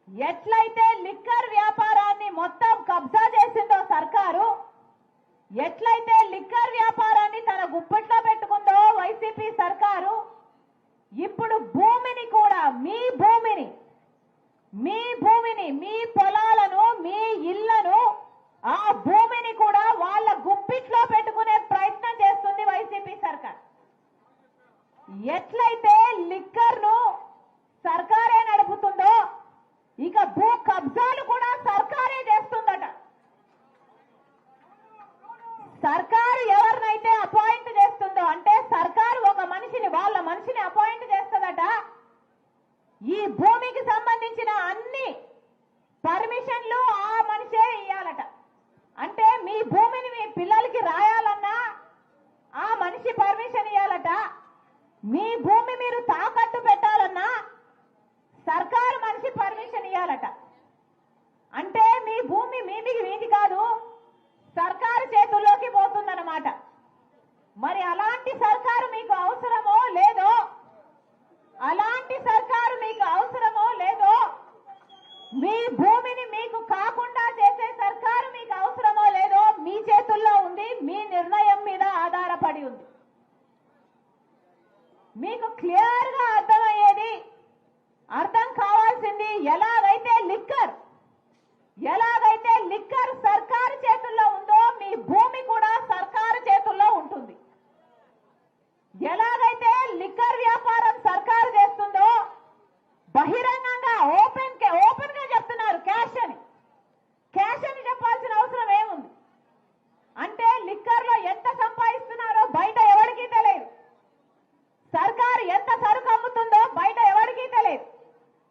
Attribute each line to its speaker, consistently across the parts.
Speaker 1: ఎట్లయితే లిక్కర్ వ్యాపారాన్ని మొత్తం కబ్జా చేసిందో సర్కారు, ఎట్లయితే లిక్కర్ వ్యాపారాన్ని తన గుప్పెట్లో పెట్టుకుందో వైసీపీ సర్కారు, ఇప్పుడు భూమిని కూడా మీ భూమిని మీ పొలాలను మీ ఇళ్లను ఆ భూమిని కూడా వాళ్ళ గుప్పిట్లో పెట్టుకునే ప్రయత్నం చేస్తుంది వైసీపీ సర్కార్. ఎట్లయితే లిక్కర్ ను సర్కారే నడుపుతుందో ఇక భూ కబ్జాలు కూడా సర్కారే చేస్తుందట. సర్కారు ఎవరినైతే అపాయింట్ చేస్తుందో అంటే సర్కారు ఒక మనిషిని వాళ్ళ మనిషిని అపాయింట్ చేస్తుందట. ఈ భూమికి సంబంధించిన అన్ని పర్మిషన్లు ఆ మనిషే ఇయ్యాలట. అంటే మీ భూమిని మీ పిల్లలకి రాయాలన్నా ఆ మనిషి పర్మిషన్ ఇయ్యాలట. మీ భూమి మీరు తాకట్టు పెట్టాలన్నా సర్కారు మనిషి పర్మిషన్ ఇయ్యాలట. అంటే మీ భూమి మీది కాదు, సర్కారు చేతుల్లోకి పోతుందన్నమాట. మరి అలాంటి సర్కారు మీకు అవసరమో లేదో, అలాంటి సర్కారు మీకు అవసరమో లేదో, మీ భూమిని మీకు కాకుండా చేసే సర్కారు మీకు అవసరమో లేదో మీ చేతుల్లో ఉంది, మీ నిర్ణయం మీద ఆధారపడి ఉంది. మీకు క్లియర్ గా అర్థమయ్యేది, అర్థం కావాల్సింది ఎలాగైతే లిక్కర్ సర్కారు చేతుల్లో ఉందో మీ భూమి కూడా సర్కారు చేతుల్లో ఉంటుంది. ఎలాగైతే లిక్కర్ వ్యాపారం సర్కారు చేస్తుందో బహిరంగంగా ఓపెన్ గా చెప్తున్నారు క్యాష్ అని చెప్పాల్సిన అవసరం ఏముంది? అంటే లిక్కర్ లో ఎంత సంపాదిస్తున్నారో బయట ఎవరికీ తెలియదు. సర్కారు ఎంత సరుకు అమ్ముతుందో బయట ఎవరికీ తెలియదు.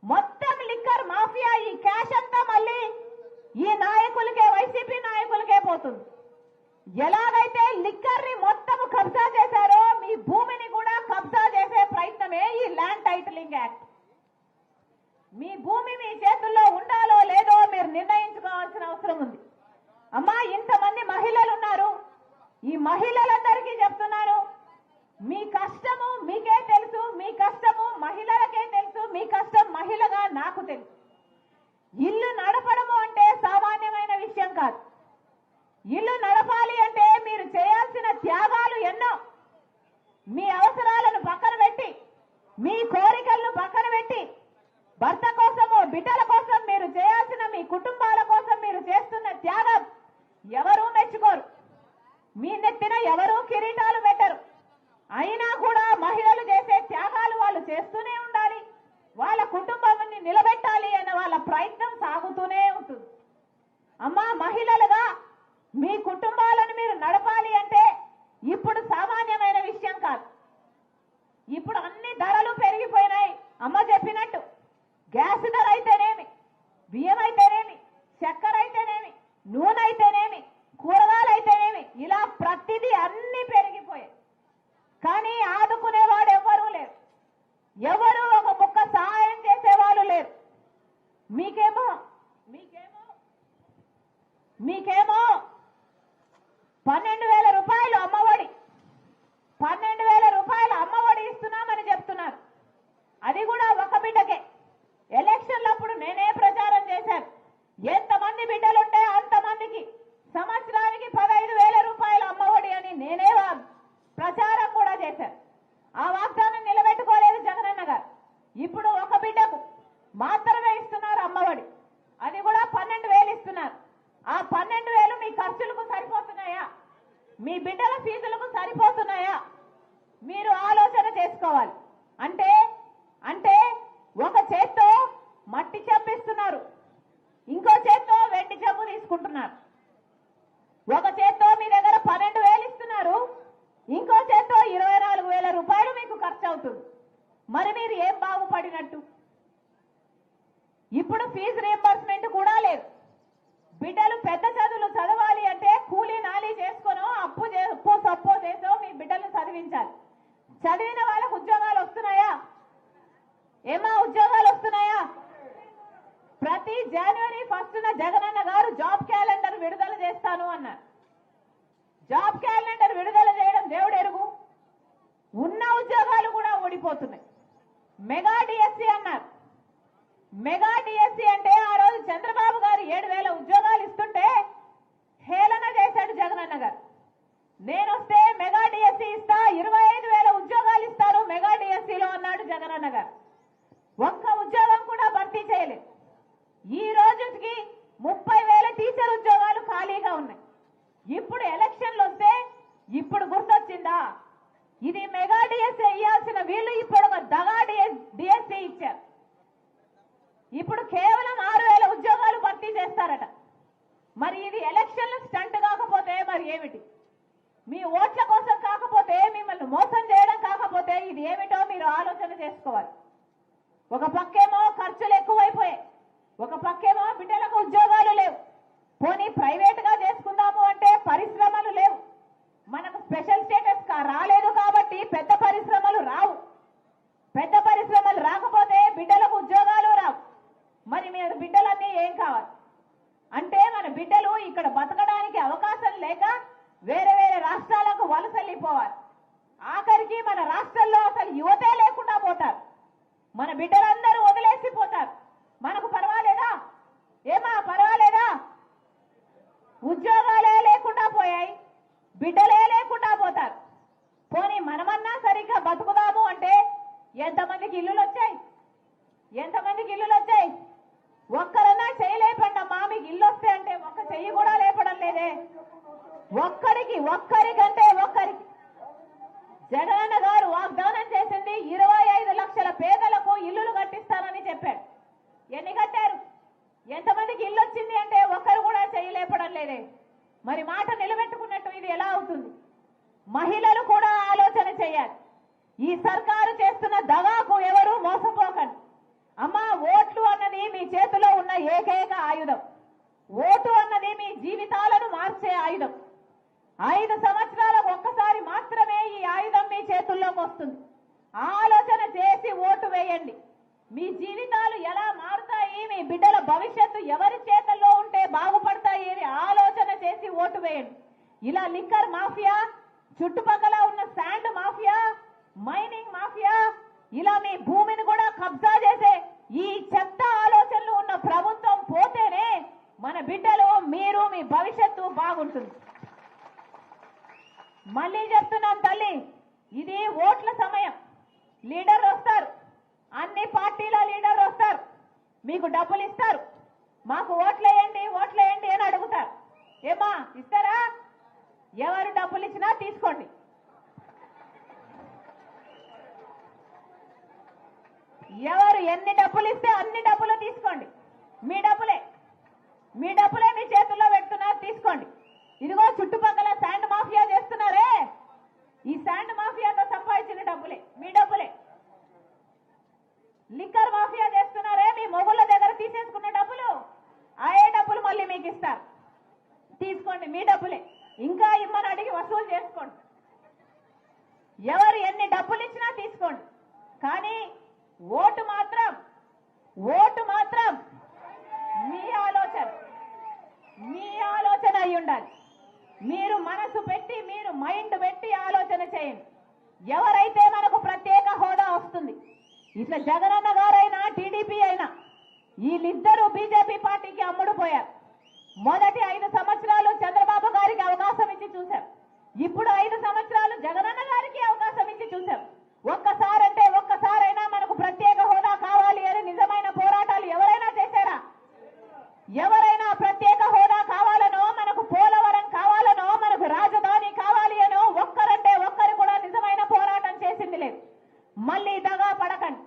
Speaker 1: మొత్తం లిక్కర్ మాఫియా ఈ క్యాష్ అంతా మళ్ళీ ఈ నాయకులకే, వైసీపీ నాయకులకే పోతుంది. ఎలాగైతే లిక్కర్ ని మొత్తం కబ్జా చేశారో మీ భూమిని కూడా కబ్జా చేసే ప్రయత్నమే ఈ ల్యాండ్ టైటిలింగ్ యాక్ట్. మీ భూమి మీ చేతుల్లో ఉండాలో లేదో మీరు నిర్ణయించుకోవాల్సిన అవసరం ఉంది. అమ్మా, ఇంతమంది మహిళలు ఉన్నారు, ఈ మహిళలందరికీ చెప్తున్నాను, మీ కష్టము మీకే తెలుసు, మీ కష్టము మహిళలకే తెలుసు, మీ కష్టం మహిళగా నాకు తెలుసు. ఇల్లు నడపడము అంటే సామాన్యమైన విషయం కాదు. ఇల్లు నడపాలి అంటే మీరు చేయాల్సిన త్యాగాలు ఎన్నో. మీ అవసరాలను పక్కన పెట్టి, మీ కోరికలను పక్కన పెట్టి, భర్త కోసము బిడ్డల కోసం మీరు చేయాల్సిన, మీ కుటుంబాల కోసం మీరు చేస్తున్న త్యాగం ఎవరూ మెచ్చుకోరు. మీ నెత్తిన ఎవరూ కిరీటాలు పెట్టరు. అయినా కూడా మహిళలు చేసే త్యాగాలు వాళ్ళు చేస్తూనే ఉండాలి. వాళ్ళ కుటుంబాన్ని నిలబెట్టాలి అన్న వాళ్ళ ప్రయత్నం సాగుతూనే ఉంటుంది. అమ్మా, మహిళలుగా మీ కుటుంబాలను మీరు నడపాలి అంటే ఇప్పుడు సామాన్యమైన విషయం కాదు. ఇప్పుడు అన్ని ధరలు పెరిగిపోయినాయి. అమ్మ చెప్పినట్టు గ్యాస్ ధర అయితేనేమి, బియ్యం అయితేనేమి, చక్కెర అయితేనేమి, నూనె అయితేనేమి, కూరగాయలు అయితేనేమి, ఇలా ప్రతిదీ అన్ని పెరిగిపోయాయి. కానీ ఆదుకునేవాడు ఎవ్వరూ లేరు. ఎవరు ఒక ముక్క సహాయం చేసేవాళ్ళు లేరు. మీకేమో 12,000 రూపాయలు అమ్మఒడి, 12,000 రూపాయలు అమ్మఒడి ఇస్తున్నామని చెప్తున్నారు. అది కూడా ఒక బిడ్డకే. ఎలక్షన్లప్పుడు నేనే ప్రచారం చేశాను. ఎంతమంది బిడ్డలుంటే అంతమందికి సంవత్సరానికి 15,000 రూపాయలు అమ్మఒడి అని నేనే ప్రచారం కూడా చేశాను. ఆ వాగ్దానం నిలబెట్టుకోలేదు జగనన్న గారు. ఇప్పుడు ఒక బిడ్డకు మాత్రమే ఇస్తున్నారు అమ్మఒడి. అది కూడా 12,000 ఇస్తున్నారు. ఆ 12,000 మీ ఖర్చులకు సరిపోతున్నాయా? మీ బిడ్డల ఫీజులకు సరిపోతున్నాయా? మీరు ఆలోచన చేసుకోవాలి. అంటే ఒక చేత్తో మట్టి చెంపిస్తున్నారు, ఇంకో చేత్తో వెండి చెంబు తీసుకుంటున్నారు. ఒక చేత్తో మీ దగ్గర 12,000 ఇస్తున్నారు, ఇంకో చేత్తో 24,000 రూపాయలు మీకు ఖర్చు అవుతుంది. మరి మీరు ఏం బాగుపడినట్టు? ఇప్పుడు ఫీజు రీయింబర్స్మెంట్ కూడా లేదు. బిడ్డలు పెద్ద చదువులు చదవాలి అంటే కూలీ నాలీ చేసుకునో అప్పు సప్పో చేసో మీ బిడ్డలు చదివించాలి. చదివిన వాళ్ళకు ఉద్యోగాలు వస్తున్నాయా? ఏమా ఉద్యోగాలు వస్తున్నాయా? ప్రతి జనవరి 1న జగనన్న గారు జాబ్ క్యాలెండర్ విడుదల చేస్తాను అన్నారు. జాబ్ క్యాలెండర్ విడుదల చేయడం దేవుడు ఎరుగు. ఉన్న ఉద్యోగాలు కూడా ఓడిపోతున్నాయి. మెగా డిఎస్సి అన్నారు. మెగా డిఎస్సి అంటే ఆ రోజు చంద్రబాబు గారు 7,000 ఉద్యోగాలు ఇస్తుంటే హేళన చేశాడు జగనన్న గారు. నేను వస్తే మెగా డిఎస్సి ఇస్తా, 25,000 ఉద్యోగాలు ఇస్తారు మెగా డిఎస్సిలో అన్నాడు జగనన్న గారు. ఒక్క ఉద్యోగం కూడా భర్తీ చేయలేదు. ఈ రోజుకి 30,000 టీచర్ ఉద్యోగాలు ఖాళీగా ఉన్నాయి. ఇప్పుడు ఎలక్షన్లు వస్తే ఇప్పుడు గుర్తొచ్చిందా? ఇది మెగా డిఎస్సి ఇవ్వాల్సిన వీళ్ళు ఇప్పుడు ఒక దగా డిఎస్సి ఇచ్చారు. ఇప్పుడు కేవలం 6,000 ఉద్యోగాలు భర్తీ చేస్తారట. మరి ఇది ఎలక్షన్లు స్టంట్ కాకపోతే మరి ఏమిటి? మీ ఓట్ల కోసం కాకపోతే, మిమ్మల్ని మోసం చేయడం కాకపోతే ఇది ఏమిటో మీరు ఆలోచన చేసుకోవాలి. ఒక పక్కేమో ఖర్చులు ఎక్కువైపోయాయి, ఒక పక్కేమో బిడ్డలకు ఉద్యోగాలు లేవు. పోనీ ప్రైవేట్ గా చేసుకుందాము అంటే పరిశ్రమలు లేవు. మనకు స్పెషల్ స్టేటస్ రాలేదు కాబట్టి పెద్ద పరిశ్రమలు రావు. పెద్ద పరిశ్రమలు రాకపోతే బిడ్డలకు ఉద్యోగాలు రావు. మరి మీరు బిడ్డలన్నీ ఏం కావాలి అంటే, మన బిడ్డలు ఇక్కడ బతకడానికి అవకాశం లేక వేరే వేరే రాష్ట్రాలకు వలసల్లిపోవాలి. ఆఖరికి మన రాష్ట్రంలో అసలు యువతే లేకుండా పోతారు. మన బిడ్డలందరూ వదిలేసిపోతారు. మనకు పర్వాలేదా? ఏమా పర్వాలేదా? ఉద్యోగాలే లేకుండా పోయాయి, బిడ్డలే లేకుండా పోతారు. పోనీ మనమన్నా సరిగ్గా బతుకుదాము అంటే ఎంతమందికి ఇల్లులు వచ్చాయి? ఎంతమందికి ఇల్లులు వచ్చాయి? ఒక్కరన్నా చేయలేపండమ్మా, మీకు ఇల్లు వస్తే అంటే ఒక్క చెయ్యి కూడా లేపడం లేదే. ఒక్కరికంటే ఒక్కరికి జగనన్న గారు వాగ్దానం చేసింది 25 లక్షల పేదలకు ఇల్లులు కట్టిస్తానని చెప్పాడు. ఎన్ని కట్టారు? ఎంతమందికి ఇల్లు వచ్చింది అంటే ఒక్కరు కూడా చేయలేపడం లేదే. మరి మాట నిలబెట్టుకున్నట్టు ఇది ఎలా అవుతుంది? మహిళలు కూడా ఆలోచన చేయాలి. ఈ సర్కారు చేస్తున్న దగాకు ఎవరు మోసపోకండి. అమ్మా, ఓట్లు అన్నది మీ చేతిలో ఉన్న ఏకైక ఆయుధం. ఓటు అన్నది మీ జీవితాలను మార్చే ఆయుధం. 5 సంవత్సరాలకు ఒక్కసారి మాత్రమే ఈ ఆయుధం మీ చేతుల్లోకి వస్తుంది. ఆలోచన చేసి ఓటు వేయండి. మీ జీవితాలు ఎలా మారుతాయి, మీ బిడ్డల భవిష్యత్తు ఎవరి చేతుల్లో ఉంటే బాగుపడతాయి అని ఆలోచన చేసి ఓటు వేయండి. ఇలా లిక్కర్ మాఫియా, చుట్టుపక్కల ఉన్న శాండ్ మాఫియా, మైనింగ్ మాఫియా, ఇలా మీ భూమిని కూడా కబ్జా చేసే ఈ చెత్త ఆలోచనలు ఉన్న ప్రభుత్వం పోతేనే మన బిడ్డలు, మీరు, మీ భవిష్యత్తు బాగుంటుంది. మళ్ళీ చెప్తున్నాం తల్లి, ఇది ఓట్ల సమయం. లీడర్లు వస్తారు, అన్ని పార్టీల లీడర్లు వస్తారు, మీకు డబ్బులు ఇస్తారు. మాకు ఓట్లేయండి ఓట్లేయండి అని అడుగుతారు. ఏమా ఇస్తారా? ఎవరు డబ్బులు ఇచ్చినా తీసుకోండి. ఎవరు ఎన్ని డబ్బులు ఇస్తే అన్ని డబ్బులు తీసుకోండి. మీ డబ్బులే మీ చేతుల్లో పెడుతున్నారు, తీసుకోండి. ఇదిగో చుట్టుపక్కల శాండ్ మాఫియా చేస్తున్నారే, ఈ శాండ్ మాఫియాతో సంపాదించిన డబ్బులే, మీ డబ్బులే. లిక్కర్ మాఫియా చేస్తున్నారే, మీ మొగుళ్ళ దగ్గర తీసేసుకున్న డబ్బులు, ఏ డబ్బులు మళ్ళీ మీకు ఇస్తారు, తీసుకోండి. మీ డబ్బులే. ఇంకా ఇమ్మని అడిగి వసూలు చేసుకోండి. ఎవరు ఎన్ని డబ్బులు ఇచ్చినా తీసుకోండి. కానీ ఓటు మాత్రం మీ ఆలోచన అయి ఉండాలి. మీరు మనసు పెట్టి, మీరు మైండ్ పెట్టి ఆలోచన చేయండి. ఎవరైతే మనకు ప్రత్యేక హోదా వస్తుంది, ఇట్లా జగనన్న గారైనా టీడీపీ అయినా, వీళ్ళిద్దరూ బీజేపీ పార్టీకి అమ్ముడు పోయారు. మొదటి 5 సంవత్సరాలు చంద్రబాబు గారికి అవకాశం ఇచ్చి చూశారు. ఇప్పుడు 5 సంవత్సరాలు జగనన్న గారికి అవకాశం ఇచ్చి చూశారు. ఒక్కసారైనా మనకు ప్రత్యేక హోదా కావాలి అని నిజమైన పోరాటాలు ఎవరైనా చేశారా? ఎవరైనా ప్రత్యేక హోదా కావాలనో, మనకు పోలవరం కావాలనో, మనకు రాజధాని కావాలి అనో ఒక్కరంటే ఒక్కరు కూడా నిజమైన పోరాటం చేసింది లేదు. మళ్ళీ దగా పడకండి.